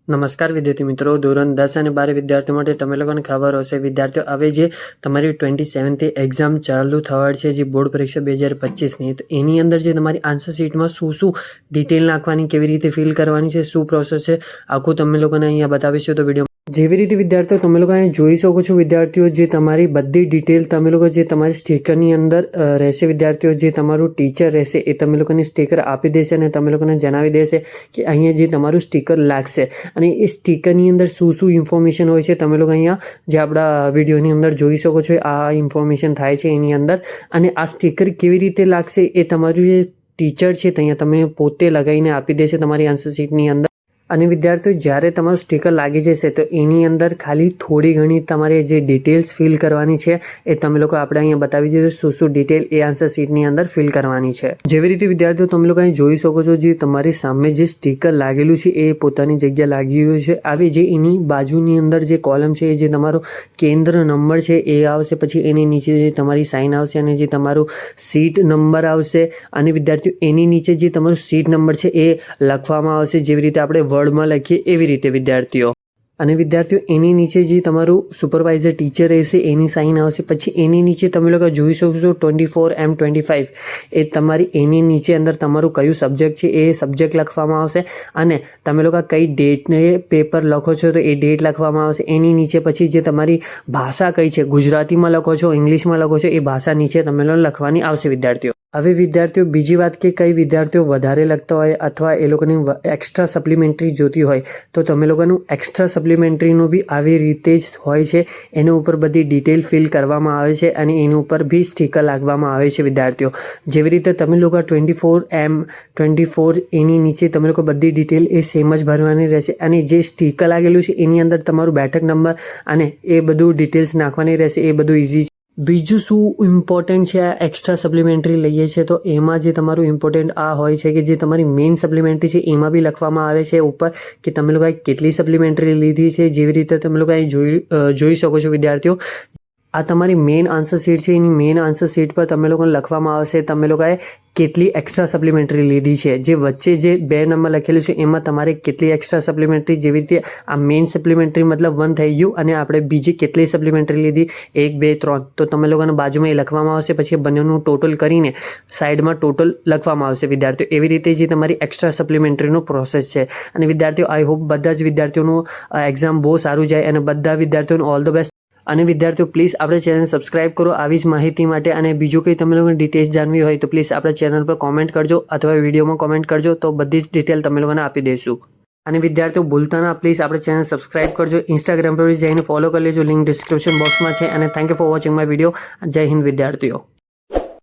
નમસ્કાર વિદ્યાર્થી મિત્રો, ધોરણ 10 અને 12 વિદ્યાર્થીઓ માટે તમે લોકોને ખબર હશે વિદ્યાર્થીઓ હવે જે તમારી 27th એક્ઝામ ચાલુ થવાની છે, જે બોર્ડ પરીક્ષા 2025ની, તો એની અંદર જે તમારી આન્સર શીટમાં શું શું ડિટેલ નાખવાની, કેવી રીતે ફિલ કરવાની છે, શું પ્રોસેસ છે, આખું તમે લોકોને અહીંયા બતાવીશું. તો વિડીયો જેવી રીતે વિદ્યાર્થીઓ તમે લોકો અહીં જોઈ શકો છો વિદ્યાર્થીઓ, જે તમારી બધી ડિટેલ તમે લોકો જે તમારી સ્ટીકરની અંદર રહેશે વિદ્યાર્થીઓ, જે તમારું ટીચર રહેશે એ તમે લોકોને સ્ટીકર આપી દેશે અને તમે લોકોને જણાવી દેશે કે અહીંયા જે તમારું સ્ટીકર લાગશે અને એ સ્ટીકરની અંદર શું શું ઇન્ફોર્મેશન હોય છે તમે લોકો અહીંયા જે આપણા વિડીયોની અંદર જોઈ શકો છો. આ ઇન્ફોર્મેશન થાય છે એની અંદર, અને આ સ્ટીકર કેવી રીતે લાગશે એ તમારું જે ટીચર છે ત્યાં તમે પોતે લગાવીને આપી દેશે તમારી આન્સર શીટની અંદર. અને વિદ્યાર્થીઓ જ્યારે તમારું સ્ટીકર લાગી જશે તો એની અંદર ખાલી થોડી ઘણી તમારે જે ડિટેલ્સ ફિલ કરવાની છે એ તમે લોકો આપણે અહીંયા બતાવી દીધું શું શું ડિટેલ એ આન્સર શીટની અંદર ફિલ કરવાની છે. જેવી રીતે વિદ્યાર્થીઓ તમે લોકો અહીં જોઈ શકો છો, જે તમારી સામે જે સ્ટીકર લાગેલું છે એ પોતાની જગ્યા લાગી ગયું છે. આવી જે એની બાજુની અંદર જે કોલમ છે, જે તમારો કેન્દ્ર નંબર છે એ આવશે, પછી એની નીચે જે તમારી સાઇન આવશે અને જે તમારું સીટ નંબર આવશે. અને વિદ્યાર્થીઓ એની નીચે જે તમારું સીટ નંબર છે એ લખવામાં આવશે, જેવી રીતે આપણે વર્ડમાં લખીએ એવી રીતે વિદ્યાર્થીઓ. અને વિદ્યાર્થીઓ એની નીચે જે તમારું સુપરવાઇઝર ટીચર રહેશે એની સાઇન આવશે. પછી એની નીચે તમે લોકો જોઈ શકો છો 24M25 એ તમારી એની નીચે અંદર તમારું કયું સબ્જેક્ટ છે એ સબ્જેક્ટ લખવામાં આવશે. અને તમે લોકો કઈ ડેટને પેપર લખો છો તો એ ડેટ લખવામાં આવશે. એની નીચે પછી જે તમારી ભાષા કઈ છે, ગુજરાતીમાં લખો છો, ઇંગ્લિશમાં લખો છો, એ ભાષા નીચે તમે લોકો લખવાની આવશે વિદ્યાર્થીઓ. હવે વિદ્યાર્થીઓ બીજી વાત કે કઈ વિદ્યાર્થીઓ વધારે લખતા હોય અથવા એ લોકોની એક્સ્ટ્રા સપ્લિમેન્ટરી જોતી હોય તો તમે લોકોનું એક્સ્ટ્રા સપ્લિમેન્ટરીનું બી આવી રીતે જ હોય છે. એના ઉપર બધી ડિટેલ ફિલ કરવામાં આવે છે અને એની ઉપર બી સ્ટીકર લાગવામાં આવે છે વિદ્યાર્થીઓ. જેવી રીતે તમે લોકો 24M24 એની નીચે તમે લોકો બધી ડિટેલ એ સેમ જ ભરવાની રહેશે. અને જે સ્ટીકર લાગેલું છે એની અંદર તમારું બેઠક નંબર અને એ બધું ડિટેલ્સ નાખવાની રહેશે. એ બધું ઇઝી છે. બીજું શું ઇમ્પોર્ટન્ટ છે આ એક્સ્ટ્રા સપ્લિમેન્ટરી લઈએ છીએ તો એમાં જે તમારું ઇમ્પોર્ટન્ટ આ હોય છે કે જે તમારી મેઇન સપ્લિમેન્ટરી છે એમાં બી લખવામાં આવે છે ઉપર કે તમે લોકોએ કેટલી સપ્લિમેન્ટરી લીધી છે. જેવી રીતે તમે લોકો અહીં જોઈ શકો છો વિદ્યાર્થીઓ, આ તમારી મેઇન આન્સર શીટ છે. એની મેઇન આન્સર શીટ પર તમે લોકોને લખવામાં આવશે તમે લોકોએ કેટલી એક્સ્ટ્રા સપ્લિમેન્ટરી લીધી છે. જે વચ્ચે જે 2 નંબર લખેલું છે એમાં તમારે કેટલી એક્સ્ટ્રા સપ્લિમેન્ટરી, જેવી રીતે આ મેઇન સપ્લિમેન્ટરી મતલબ 1 થઈ ગયું અને આપણે બીજી કેટલી સપ્લિમેન્ટરી લીધી 1 2 3, તો તમે લોકોને બાજુમાં એ લખવામાં આવશે. પછી બંનેનું ટોટલ કરીને સાઈડમાં ટોટલ લખવામાં આવશે વિદ્યાર્થીઓ. એવી રીતે જે તમારી એક્સ્ટ્રા સપ્લિમેન્ટરીનો પ્રોસેસ છે. અને વિદ્યાર્થીઓ આઈ હોપ બધા જ વિદ્યાર્થીઓનું એક્ઝામ બહુ સારું જાય અને બધા વિદ્યાર્થીઓને ઓલ ધ બેસ્ટ. અને વિદ્યાર્થીઓ પ્લીઝ આપણે ચેનલ સબસ્ક્રાઇબ કરો આવી જ માહિતી માટે. અને બીજું કંઈ તમે લોકોને ડિટેલ્સ જાણવી હોય તો પ્લીઝ આપણા ચેનલ પર કોમેન્ટ કરજો અથવા વિડીયોમાં કોમેન્ટ કરજો, તો બધી જ ડિટેલ તમે લોકોને આપી દઈશું. અને વિદ્યાર્થીઓ ભૂલતા ના પ્લીઝ આપણે ચેનલ સબસ્ક્રાઇબ કરજો. ઇન્સ્ટાગ્રામ પર જઈને ફોલો કરી લેજો, લિંક ડિસ્ક્રિપ્શન બોક્સમાં છે. અને thank you for watching my video. જય હિન્દ વિદ્યાર્થીઓ.